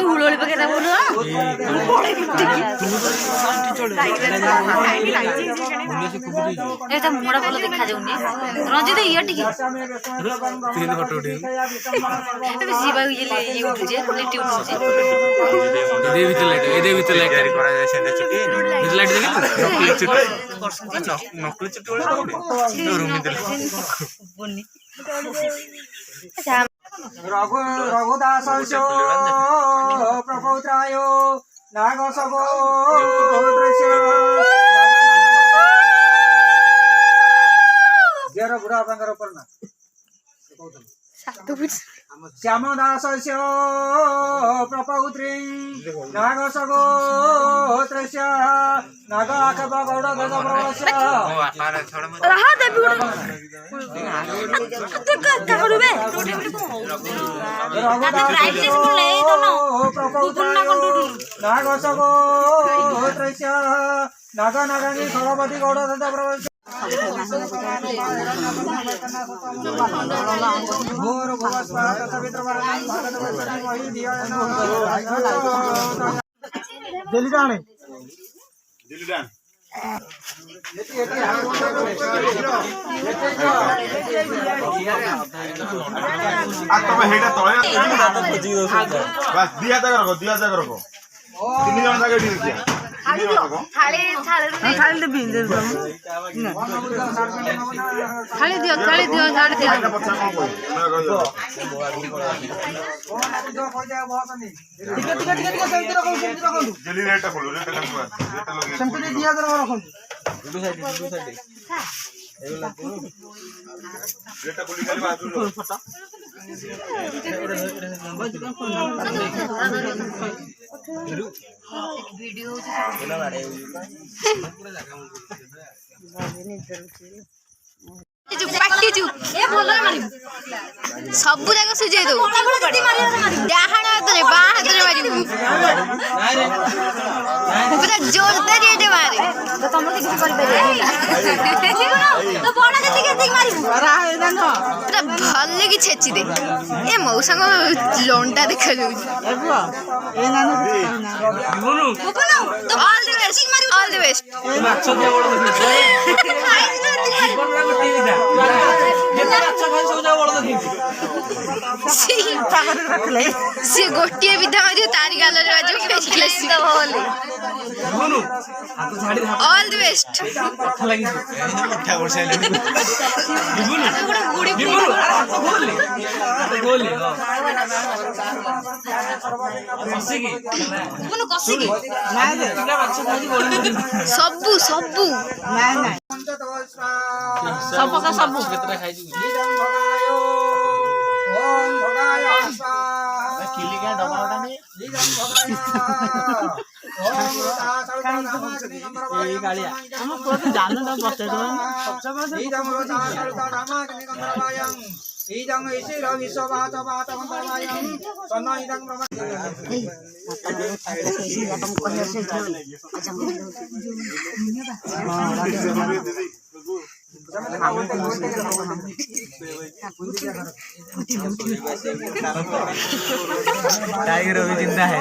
हुलोली Paqueta बोलो एटा मोड़ा बोलो देखा जाउनी रंजित इया टिके तीन फोटो उठे अबे जीवा ये उठु जे लिट्टी उठु जे एदे भीतर लाइट करी करा जाय सेंडे छुट्टी भीतर लाइट देखि नकली छुट्टी वाला रूम में बोनी रघुदास प्रपौत्राय नाग सबो गेर बुढ़ा पंगर ऊपर ना श्याम दास प्रपौत्री नाग सगो त्रस्य नाग आखब गौड़ गज प्रवस्य रहा दे बिगड़ तू का करबे नाग सगो त्रस्य नाग नागानी खगवती गौड़ गज प्रवस्य घोर भवस्वाद सवित्र वरणं भगत वचनं वही दिया दिल्ली जाने तब हेटा तळे बस दिया जगह रखो 3 जन जगह दी दिया थाली दे बिंदर थाली दियो झाड़ दियो जल्दी रेट खोलो रेट कम कर रेट लगे संपत्ति दिया जरा रखो रेट खोली खाली बाजू लो वीडियो पाटी चु ए बोल मारी सब जगह सुझे दो डाहाण हाथ रे बा हाथ रे मारी पूरा जोरदार ये मारे तो तुम लोग किसी कर पे तो बड़ा के ठीक मारी अरे ना न पूरा भल्ले की छेची दे ए मौसा को लोंटा देखा जाउ ए बुआ ए ना न बोलो तो ऑल द बेस्ट ए माछो के बड़ देखि सी गोटे विधा तारी गाल ऑल द बेस्ट सबू सबू सब का सब केतरा खाइ छु ओम भगाय किली का डबाटा ने ओम गालिया हम पूरा जानो ना बसे दो ईदम रोजा रामा के कंदरवायं ईदम ईश्वर विश्ववात वात कंदरवायं सन्ना ईदम ब्रह्म टाइगर अभी जिंदा है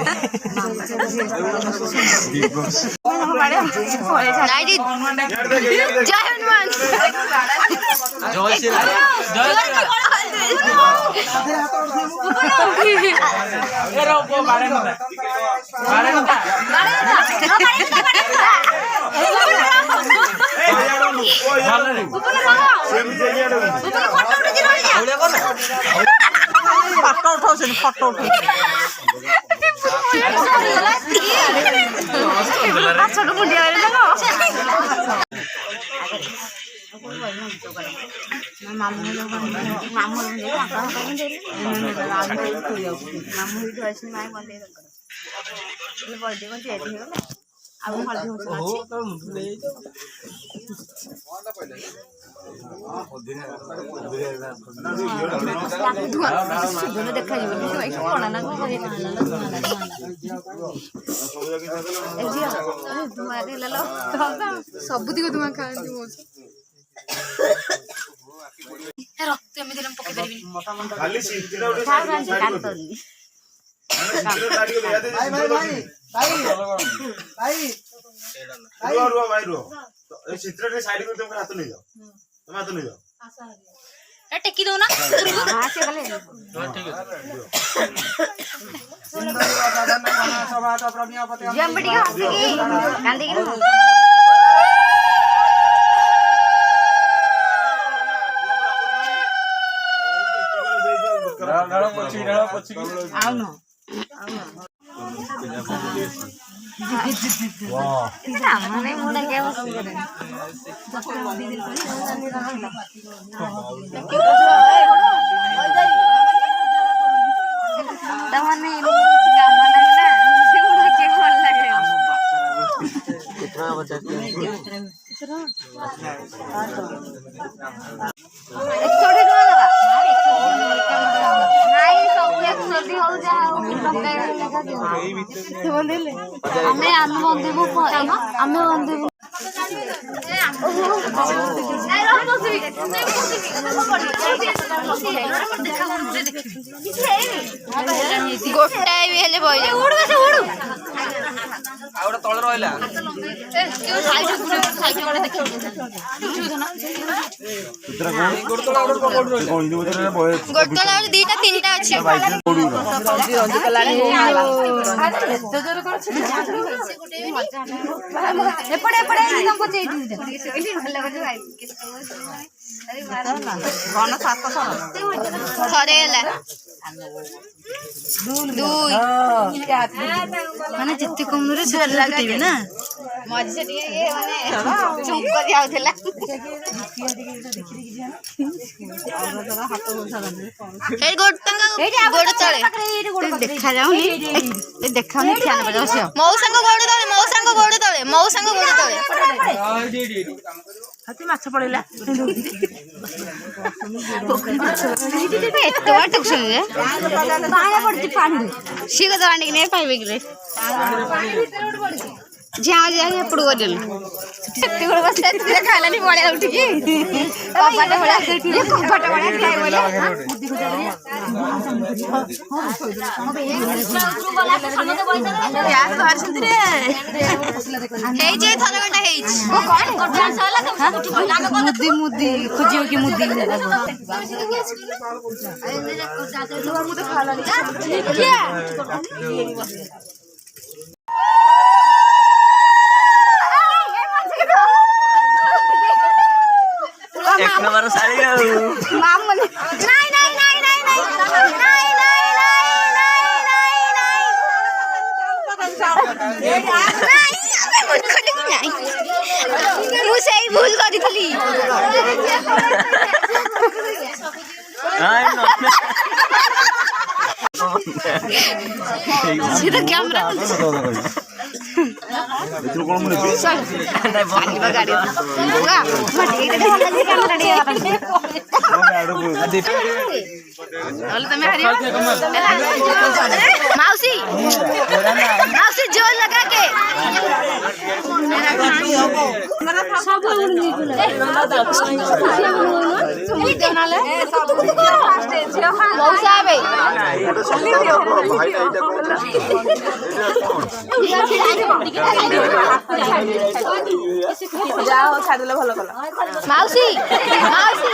जय हनुमान जय श्री राम जय ए रोको बारे मत फोटो उठाओ से फोटो छोटो मुंडिया वाले देखो ସବୁତିକ ଧୂଆଁ ଖାଆନ୍ତି ରକ୍ତ ଏମିତି ପକେଇ ପାରିବିନି ଖାଲି ସିଟିଟା ଗୋଟେ ସାଇଡ୍ କରି टेकी दो ना गोटाए भी हेले बई आउडा तळ रहला गोटला दीटा तीनटा अछि एपड़े एपड़े तुमको माने जिते कम रे लगे ना मझे से ये माने चुप कर जाउथला ए गोड़ तळे देखा जाऊ ए देखा नहीं ध्यान बजाओ से मौसा को गोड़ तळे मौसा को गोड़ तळे मौसा को गोड़ तळे हाथी माछ पड़ेला एतो बाटक सुने पाया पड़ती पानी सी को दांडी ने पाइबे गले जा जा एपड़ गजल एते गोड़ बसला तू खाला नहीं पड़े उठ की कपाट बड़ा ये कपाट बड़ा खाए बोले यार बाहर सुन रे हे जे थरगटा हेई को कोन कोठा साला मुद्दी मुद्दी खुजियो की मुद्दी मुद्दी खाला नहीं क्या एक नंबर साड़ी माम नहीं नहीं नहीं नहीं नहीं नहीं नहीं भूल करी थली सीधा कैमरा ଏଥିରୁ କଣ ମୁଁ ନେବି ଭାଗିବା ଗାଡି ବୁଆ ମଠି ଏଇଟା ଭଲ ଲାଗେ କ୍ୟାମେରା ଟିକେ ନହେଲେ ତମେ ହାରିବ ମାଉସୀ ମାଉସୀ ଜୋର ଲଗା के ସବୁ ମଉସା ଏବେ माउसी माउसी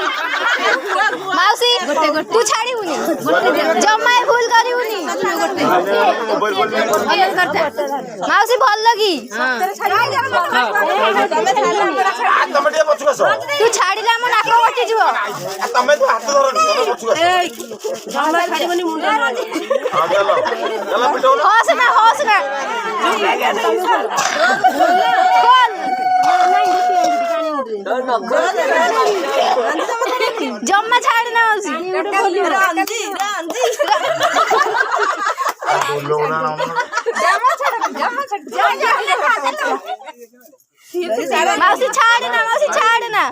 माउसी तू छाड़ीबुनी जम्मा भूल करिबुनी माउसी भल लगी तू छाड़िला मो नाक कटि जीव ତମେ ତୁ ହାତ ଧରନି ତମେ ପଛକୁ ଆସ जम्मा छाड़ीबुनी मुंडा ହଁ ଚାଲ ଚାଲ ପିଟଉନ होस ना खोल जम्मा छाड़ना माउसी छाड़ना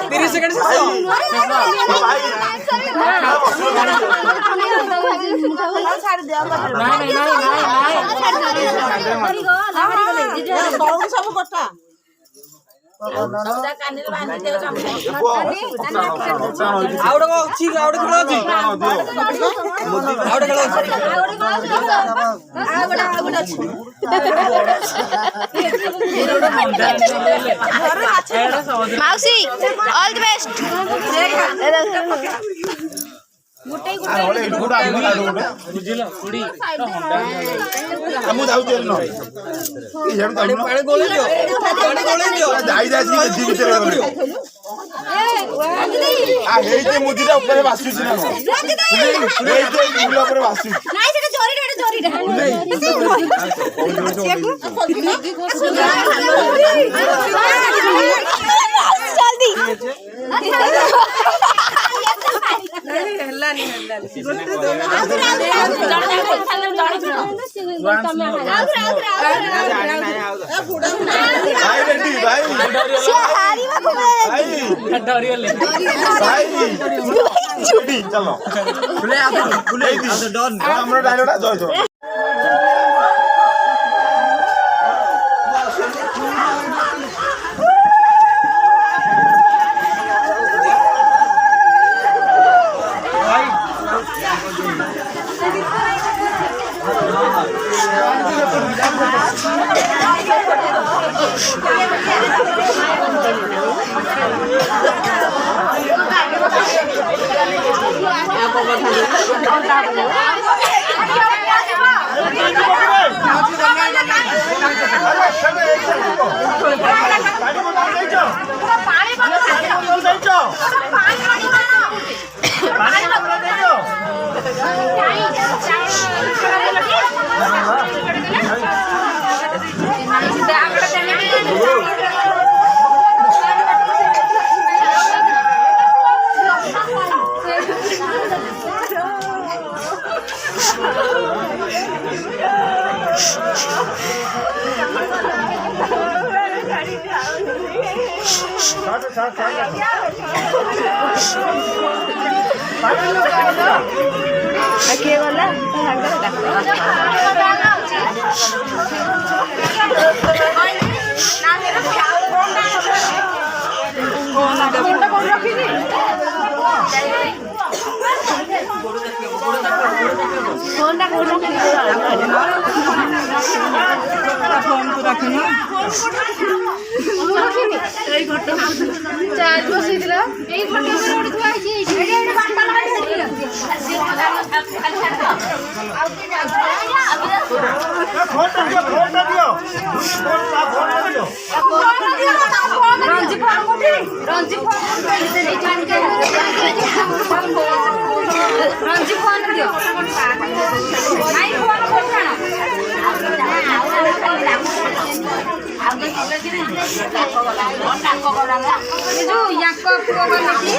30 सेकंड माउसी ऑल द बेस्ट मुदिटा ऊपर भासुची ना ऊपर भासुची जल्दी चलो আমরা ডায়লগটা জয় জয় किए गला चार्ज बसैदिला एई फोटो में रोड थुआ छी एई बाटा लगाई सकिला फोन दियो रंजी फोन कोठी रंजी फोन दियो आई फोन कोठाना जो याको पुओ बनकी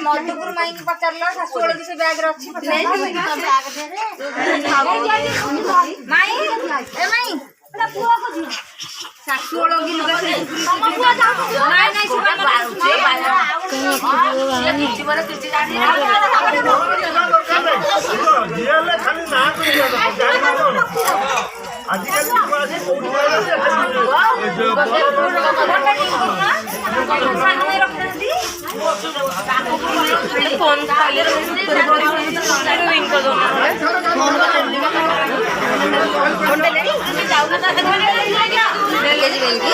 मधुपुर माई पचारल शाशुड़ से बैग रखी माई ए माई पुआ को झी शाशुड़ की लुगा से नहीं नहीं से खाली ना आजकल फोन কেজি বেলকি